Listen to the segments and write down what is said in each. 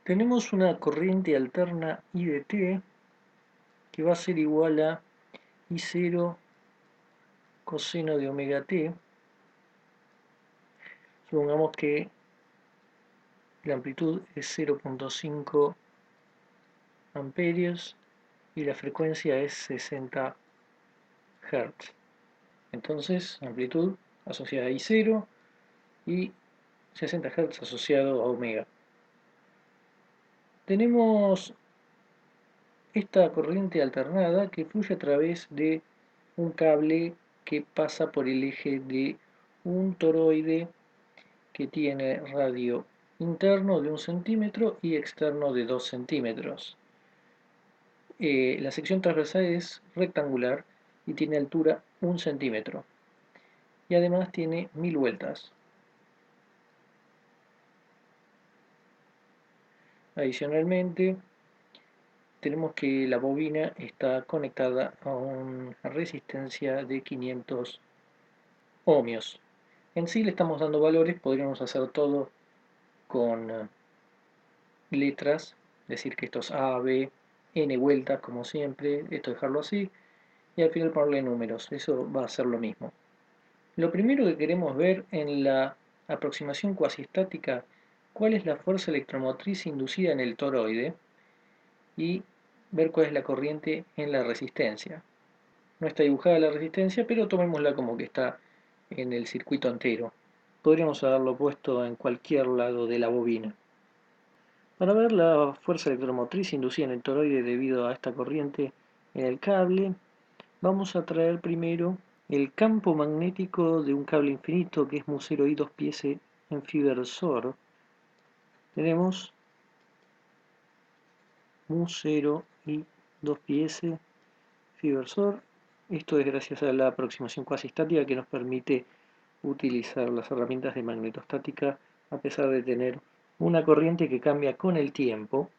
Tenemos una corriente alterna I de t que va a ser igual a I0 coseno de omega t. Supongamos que la amplitud es 0.5 amperios y la frecuencia es 60 Hz. Entonces, amplitud asociada a I0 y 60 Hz asociado a omega. Tenemos esta corriente alternada que fluye a través de un cable que pasa por el eje de un toroide que tiene radio interno de 1 centímetro y externo de 2 centímetros. La sección transversal es rectangular y tiene altura 1 centímetro y además tiene 1000 vueltas. Adicionalmente, tenemos que la bobina está conectada a una resistencia de 500 ohmios. En sí le estamos dando valores, podríamos hacer todo con letras, decir que esto es A, B, N vueltas como siempre, esto dejarlo así, y al final ponerle números, eso va a ser lo mismo. Lo primero que queremos ver en la aproximación cuasiestática, cuál es la fuerza electromotriz inducida en el toroide y ver cuál es la corriente en la resistencia. No está dibujada la resistencia, pero tomémosla como que está en el circuito entero. Podríamos haberlo puesto en cualquier lado de la bobina. Para ver la fuerza electromotriz inducida en el toroide debido a esta corriente en el cable, vamos a traer primero el campo magnético de un cable infinito que es Mu0 i 2πs en Fibersor. Tenemos Mu0 i 2πs Fibersor. Esto es gracias a la aproximación cuasiestática que nos permite utilizar las herramientas de magnetostática a pesar de tener una corriente que cambia con el tiempo.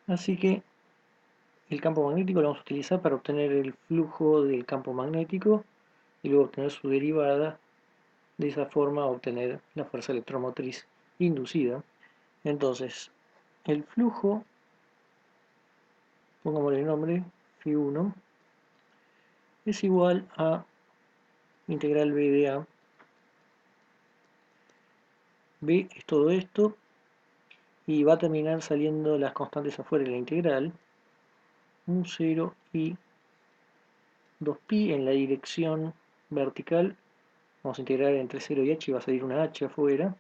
Así que el campo magnético lo vamos a utilizar para obtener el flujo del campo magnético y luego obtener su derivada, de esa forma obtener la fuerza electromotriz inducida. Entonces, el flujo, pongámosle el nombre, Φ1, es igual a integral B de A. B es todo esto y va a terminar saliendo las constantes afuera de la integral. Mu0 i 2pi en la dirección vertical, vamos a integrar entre 0 y h y va a salir una h afuera,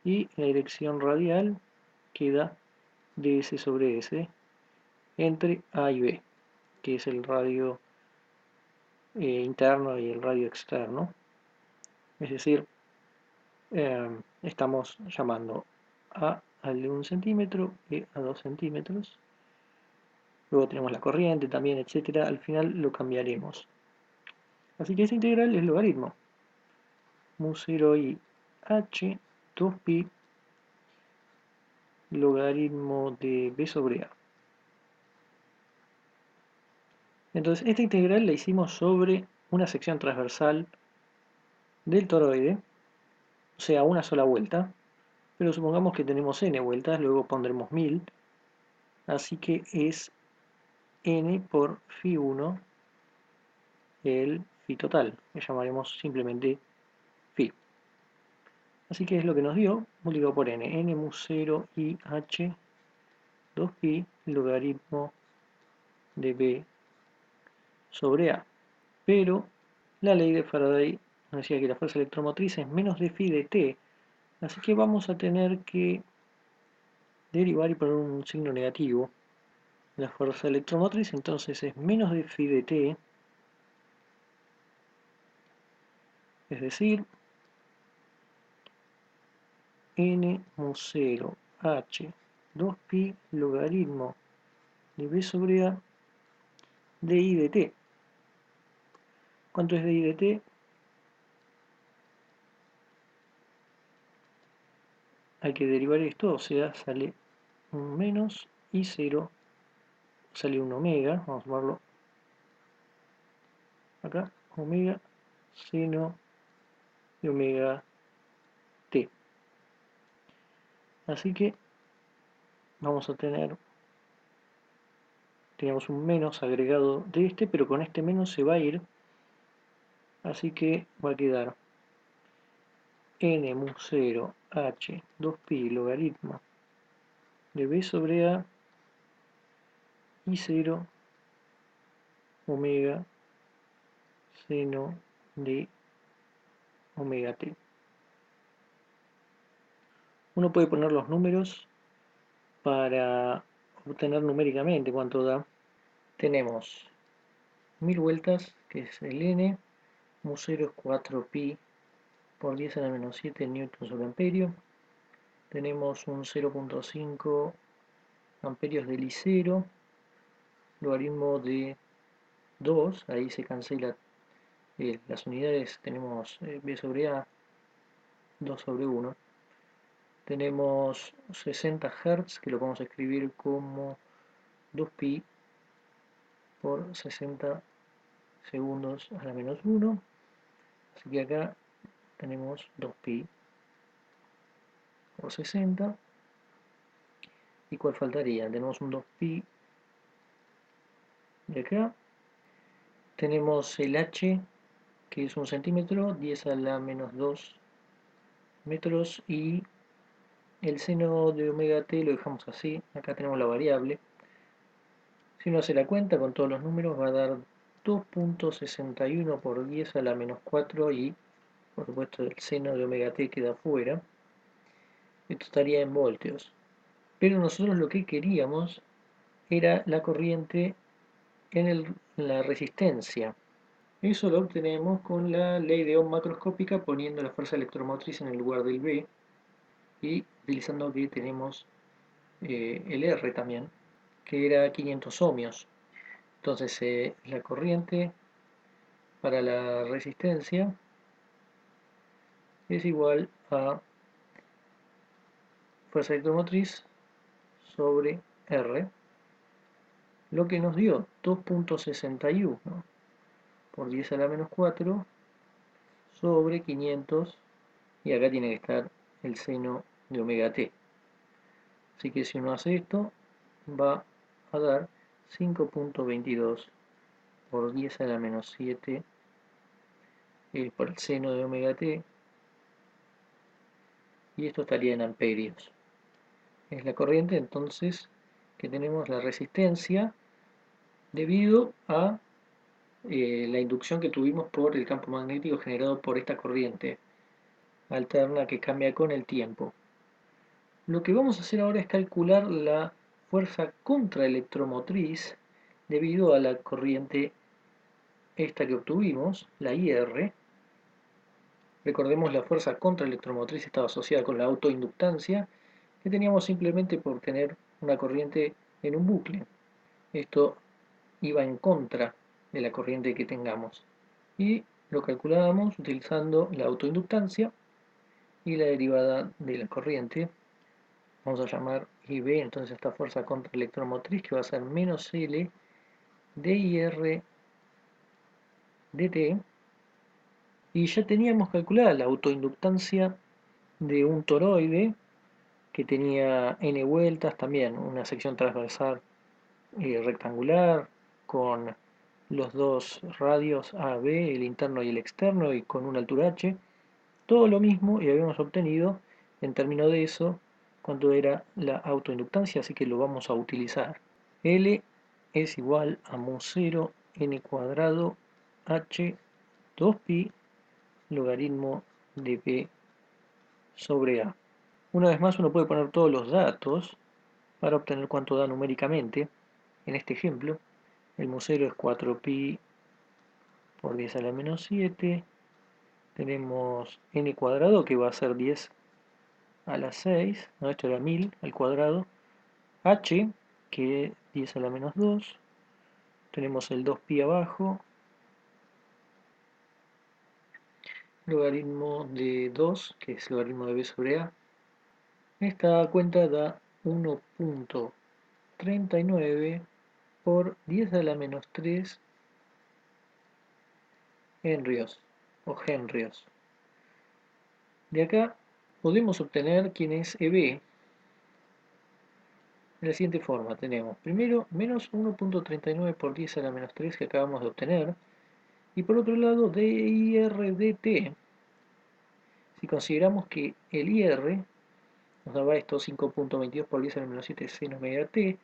y en la dirección radial queda ds sobre s entre a y b, que es el radio interno y el radio externo. Es decir, estamos llamando a al de 1 centímetro, b a 2 centímetros. Luego tenemos la corriente también, etcétera. Al final lo cambiaremos. Así que esta integral es logaritmo. Mu0 i h 2pi logaritmo de b sobre a. Entonces esta integral la hicimos sobre una sección transversal del toroide, o sea, una sola vuelta, pero supongamos que tenemos n vueltas, luego pondremos 1000, así que es n por Φ1 el Φ total, que llamaremos simplemente Φ. Así que es lo que nos dio, multiplicado por n mu0 i h 2pi logaritmo de b sobre a. Pero la ley de Faraday nos decía que la fuerza electromotriz es menos de phi de t, así que vamos a tener que derivar y poner un signo negativo. La fuerza electromotriz entonces es menos de phi de t, es decir, n mu0 h 2pi logaritmo de b sobre a de i de t. ¿Cuánto es de i de t? Hay que derivar esto, o sea, sale un menos i0, sale un omega, vamos a tomarlo acá, omega seno de omega t. Así que vamos a tener, tenemos un menos agregado de este, pero con este menos se va a ir, así que va a quedar n mu 0 h 2pi logaritmo de b sobre a y 0 omega seno de omega t. Uno puede poner los números para obtener numéricamente cuánto da. Tenemos 1000 vueltas, que es el n, mu 0 es 4pi por 10 a la menos 7 newton sobre amperio. Tenemos un 0.5 amperios del I0, logaritmo de 2, ahí se cancela las unidades, tenemos b sobre a, 2 sobre 1. Tenemos 60 Hz, que lo vamos a escribir como 2pi por 60 segundos a la menos 1. Así que acá tenemos 2pi por 60. ¿Y cuál faltaría? Tenemos un 2pi de acá. Tenemos el h, que es un centímetro, 10 a la menos 2 metros, y el seno de omega t lo dejamos así. Acá tenemos la variable. Si uno hace la cuenta con todos los números va a dar 2.61 por 10 a la menos 4 y por supuesto el seno de omega t queda fuera. Esto estaría en voltios. Pero nosotros lo que queríamos era la corriente en la resistencia. Eso lo obtenemos con la ley de Ohm macroscópica, poniendo la fuerza electromotriz en el lugar del B y utilizando que tenemos el R también, que era 500 ohmios. Entonces la corriente para la resistencia es igual a fuerza electromotriz sobre R, lo que nos dio 2.61 por 10 a la menos 4 sobre 500, y acá tiene que estar el seno de omega t. Así que si uno hace esto, va a dar 5.22 por 10 a la menos 7 por el seno de omega t, y esto estaría en amperios. Es la corriente entonces que tenemos, la resistencia, debido a la inducción que tuvimos por el campo magnético generado por esta corriente alterna que cambia con el tiempo. Lo que vamos a hacer ahora es calcular la fuerza contraelectromotriz debido a la corriente esta que obtuvimos, la IR. Recordemos, la fuerza contraelectromotriz estaba asociada con la autoinductancia que teníamos simplemente por tener una corriente en un bucle. Esto iba en contra de la corriente que tengamos. Y lo calculábamos utilizando la autoinductancia y la derivada de la corriente. Vamos a llamar IB entonces esta fuerza contraelectromotriz, que va a ser menos L DIR dt. Y ya teníamos calculada la autoinductancia de un toroide que tenía n vueltas, también una sección transversal rectangular con los dos radios A, B, el interno y el externo, y con una altura h. Todo lo mismo, y habíamos obtenido en términos de eso cuánto era la autoinductancia, así que lo vamos a utilizar. L es igual a mu 0 n cuadrado h 2pi logaritmo de b sobre a. Una vez más uno puede poner todos los datos para obtener cuánto da numéricamente. En este ejemplo, el mu 0 es 4pi por 10 a la menos 7. Tenemos n cuadrado, que va a ser 10 a la 6. No, esto era 1000 al cuadrado. H, que es 10 a la menos 2. Tenemos el 2pi abajo. Logaritmo de 2, que es logaritmo de b sobre a. Esta cuenta da 1.39 por 10 a la menos 3 henrios o henrios. De acá podemos obtener quién es EB. de la siguiente forma. Tenemos primero menos 1.39 por 10 a la menos 3 que acabamos de obtener. Y por otro lado, dir dt. Si consideramos que el ir nos daba esto 5.22 por 10 a la menos 7 seno omega t,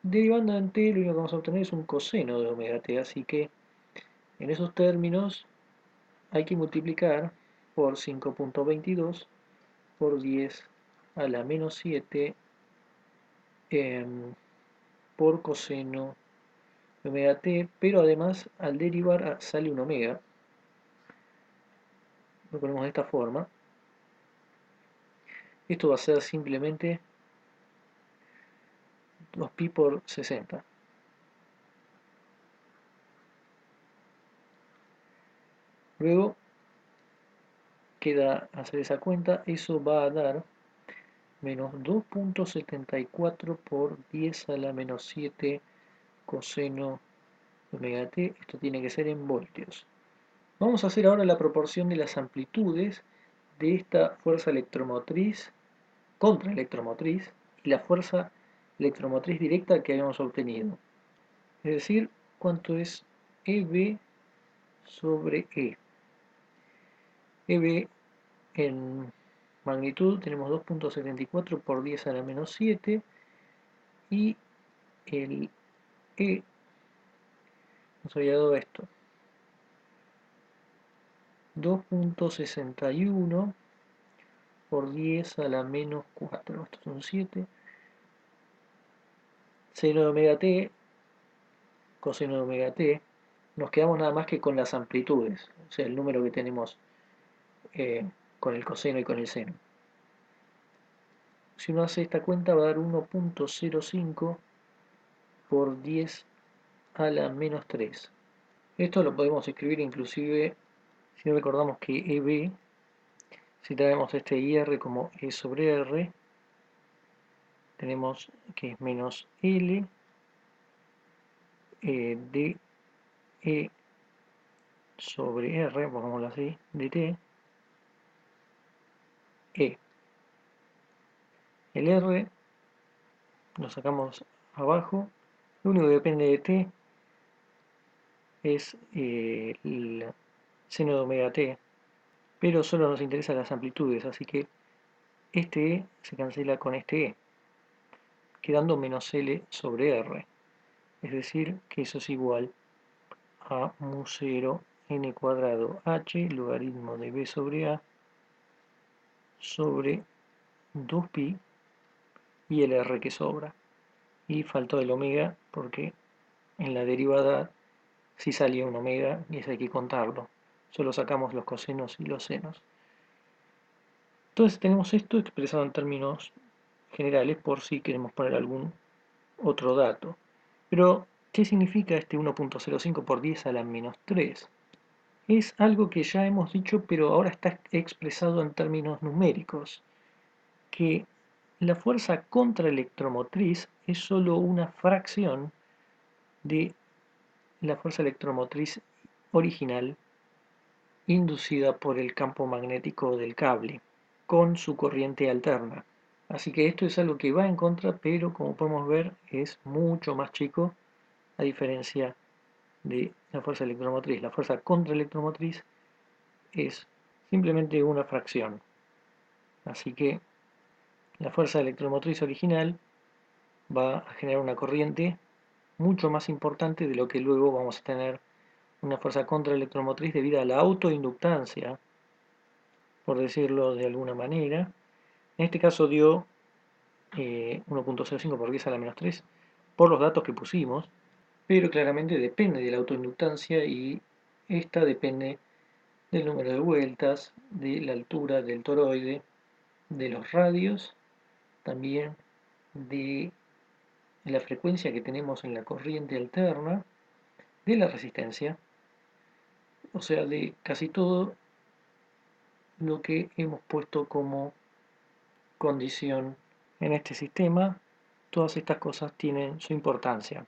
derivando en t lo único que vamos a obtener es un coseno de omega t. Así que en esos términos hay que multiplicar por 5.22 por 10 a la menos 7 por coseno de omega t, pero además al derivar sale un omega. Lo ponemos de esta forma. Esto va a ser simplemente 2pi por 60. Luego queda hacer esa cuenta, eso va a dar menos 2.74 por 10 a la menos 7 coseno de omega t. Esto tiene que ser en voltios. Vamos a hacer ahora la proporción de las amplitudes de esta fuerza electromotriz contra electromotriz y la fuerza electromotriz directa que habíamos obtenido. Es decir, cuánto es EB sobre E. EB en magnitud tenemos 2.74 por 10 a la menos 7 y el E nos había dado esto, 2.61 por 10 a la menos 4, estos son 7, seno de omega t, coseno de omega t, nos quedamos nada más que con las amplitudes, o sea, el número que tenemos con el coseno y con el seno. Si uno hace esta cuenta va a dar 1.05 por 10 a la menos 3. Esto lo podemos escribir inclusive si recordamos que EB, si traemos este IR como E sobre R, tenemos que es menos L de E sobre R, pongámoslo así, de T, E. El R lo sacamos abajo, lo único que depende de T es el seno de omega T, pero solo nos interesan las amplitudes, así que este E se cancela con este E, quedando menos L sobre R. Es decir, que eso es igual a mu 0 n cuadrado h logaritmo de b sobre a sobre 2pi y el r que sobra. Y faltó el omega porque en la derivada sí salía un omega y eso hay que contarlo. Solo sacamos los cosenos y los senos. Entonces tenemos esto expresado en términos generales por si queremos poner algún otro dato. Pero, ¿qué significa este 1.05 por 10 a la menos 3? Es algo que ya hemos dicho, pero ahora está expresado en términos numéricos, que la fuerza contraelectromotriz es solo una fracción de la fuerza electromotriz original inducida por el campo magnético del cable, con su corriente alterna. Así que esto es algo que va en contra, pero como podemos ver es mucho más chico a diferencia de la fuerza electromotriz. La fuerza contraelectromotriz es simplemente una fracción. Así que la fuerza electromotriz original va a generar una corriente mucho más importante de lo que luego vamos a tener una fuerza contraelectromotriz debido a la autoinductancia, por decirlo de alguna manera. En este caso dio 1.05 por 10 a la menos 3 por los datos que pusimos, pero claramente depende de la autoinductancia y esta depende del número de vueltas, de la altura del toroide, de los radios, también de la frecuencia que tenemos en la corriente alterna, de la resistencia, o sea, de casi todo lo que hemos puesto como condición en este sistema. Todas estas cosas tienen su importancia.